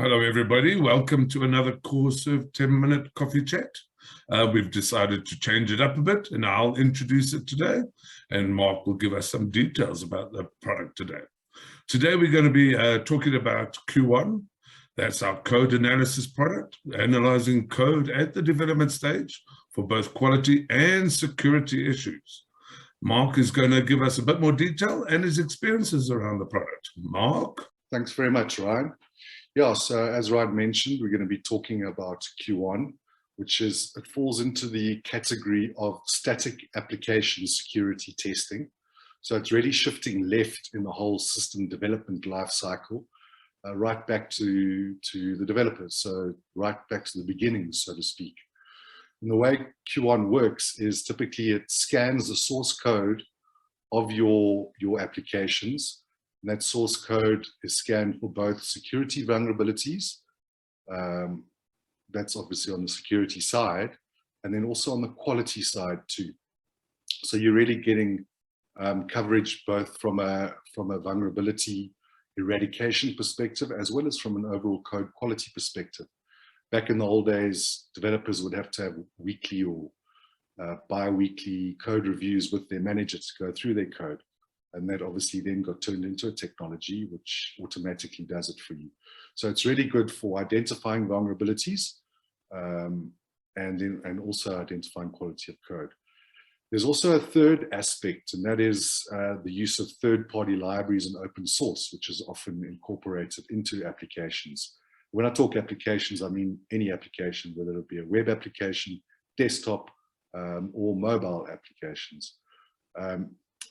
Hello, everybody. Welcome to another Corr-Serve 10-minute coffee chat. We've decided to change it up a bit, and I'll introduce it today, and Mark will give us some details about the product today. Today, we're going to be talking about Kiuwan. That's our code analysis product, analyzing code at the development stage for both quality and security issues. Mark is going to give us a bit more detail and his experiences around the product. Mark? Thanks very much, Ryan. Yeah, so as Ryan mentioned, we're going to be talking about Kiuwan, it falls into the category of static application security testing. So it's really shifting left in the whole system development life cycle, right back to the developers, so right back to the beginning, so to speak. And the way Kiuwan works is typically it scans the source code of your applications. And that source code is scanned for both security vulnerabilities, that's obviously on the security side, and then also on the quality side too. So you're really getting coverage both from a vulnerability eradication perspective, as well as from an overall code quality perspective. Back in the old days, developers would have to have weekly or bi-weekly code reviews with their manager to go through their code. And that obviously then got turned into a technology which automatically does it for you. So it's really good for identifying vulnerabilities and also identifying quality of code. There's also a third aspect, and that is the use of third-party libraries and open source, which is often incorporated into applications. When I talk applications, I mean any application, whether it be a web application, desktop, or mobile applications.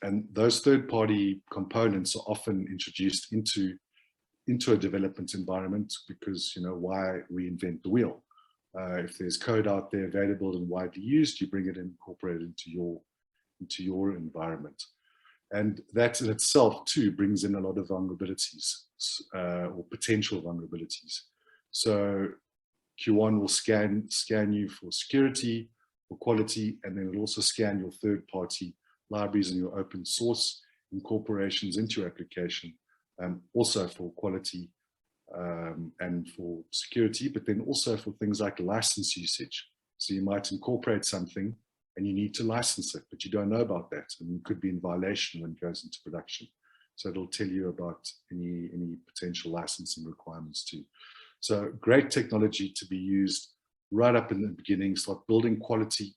And those third-party components are often introduced into a development environment because, you know, why reinvent the wheel? If there's code out there available and widely used, you bring it in, incorporate it into your environment. And that in itself too brings in a lot of vulnerabilities or potential vulnerabilities. So Kiuwan will scan you for security, for quality, and then it'll also scan your third-party libraries and your open source incorporations into your application, also for quality and for security, but then also for things like license usage. So you might incorporate something and you need to license it, but you don't know about that, and you could be in violation when it goes into production. So it'll tell you about any potential licensing requirements too. So great technology to be used right up in the beginning, start building quality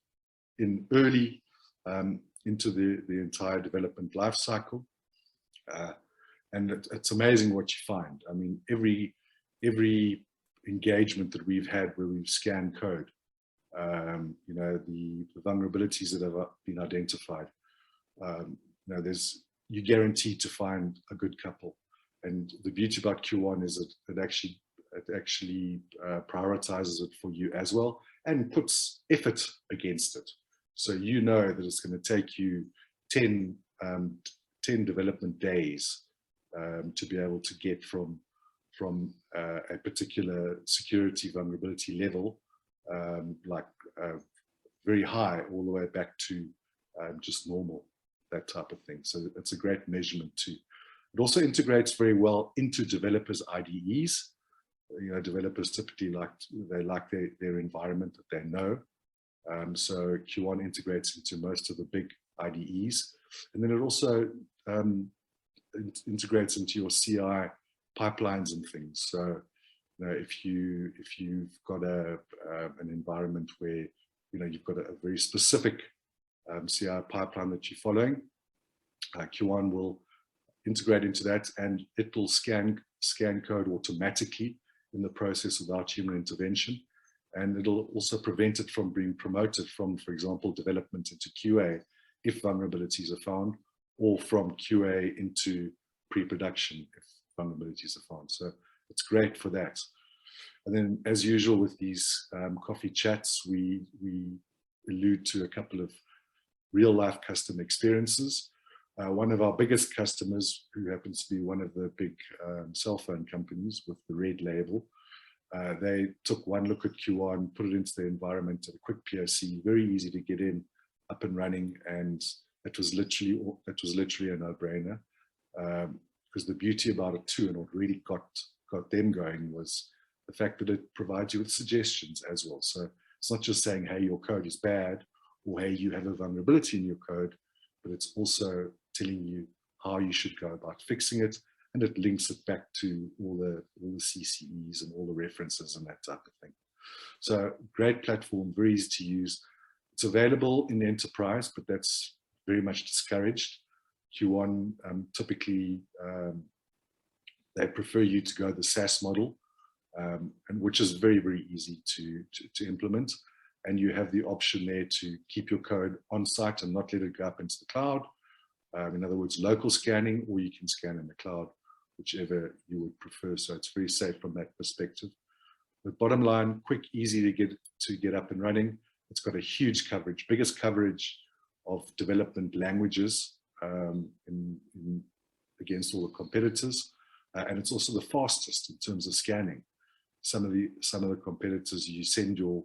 in early into the entire development life cycle. And it's amazing what you find. I mean, every engagement that we've had where we've scanned code, you know, the vulnerabilities that have been identified, you know, you're guaranteed to find a good couple. And the beauty about Kiuwan is that it actually prioritizes it for you as well and puts effort against it. So you know that it's going to take you 10 development days to be able to get from a particular security vulnerability level, like very high, all the way back to just normal, that type of thing. So it's a great measurement too. It also integrates very well into developers' IDEs. You know, developers typically like their environment that they know. So Kiuwan integrates into most of the big IDEs, and then it also integrates into your CI pipelines and things. So, you know, if you've got an environment where, you know, you've got a very specific CI pipeline that you're following, Kiuwan will integrate into that, and it will scan code automatically in the process without human intervention. And it'll also prevent it from being promoted from, for example, development into QA if vulnerabilities are found, or from QA into pre-production if vulnerabilities are found. So it's great for that. And then, as usual with these coffee chats, we allude to a couple of real-life customer experiences. One of our biggest customers, who happens to be one of the big cell phone companies with the red label, they took one look at Kiuwan, put it into their environment, at a quick POC, very easy to get in, up and running, and it was literally a no-brainer. Because the beauty about it too, and what really got them going, was the fact that it provides you with suggestions as well. So it's not just saying, hey, your code is bad, or hey, you have a vulnerability in your code, but it's also telling you how you should go about fixing it, and it links it back to all the CCEs and all the references and that type of thing. So great platform, very easy to use. It's available in the enterprise, but that's very much discouraged. Kiuwan typically, they prefer you to go the SaaS model, and which is very, very easy to implement. And you have the option there to keep your code on site and not let it go up into the cloud. In other words, local scanning, or you can scan in the cloud, whichever you would prefer. So it's very safe from that perspective. But bottom line, quick, easy to get up and running. It's got a huge coverage, biggest coverage of development languages against all the competitors. And it's also the fastest in terms of scanning. Some of the competitors, you send your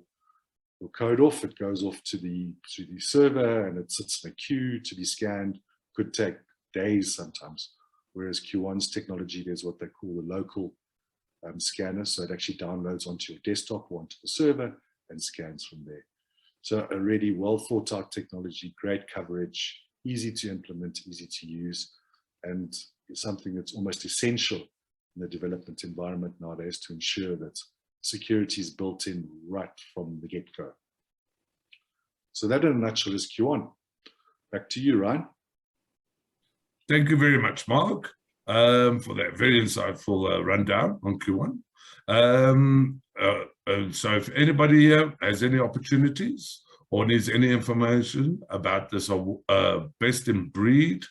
code off, it goes off to the server, and it sits in a queue to be scanned. Could take days sometimes. Whereas Kiuwan's technology, there's what they call the local scanner, so it actually downloads onto your desktop or onto the server and scans from there. So a really well thought out technology, great coverage, easy to implement, easy to use, and it's something that's almost essential in the development environment nowadays to ensure that security is built in right from the get-go. So that in a nutshell is Kiuwan. Back to you, Ryan. Thank you very much, Mark, for that very insightful rundown on Kiuwan. So if anybody here has any opportunities or needs any information about this best in breed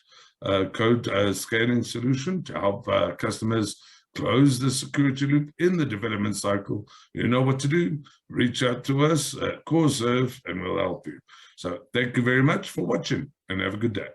code scanning solution to help customers close the security loop in the development cycle, you know what to do. Reach out to us at Corr-Serve and we'll help you. So thank you very much for watching and have a good day.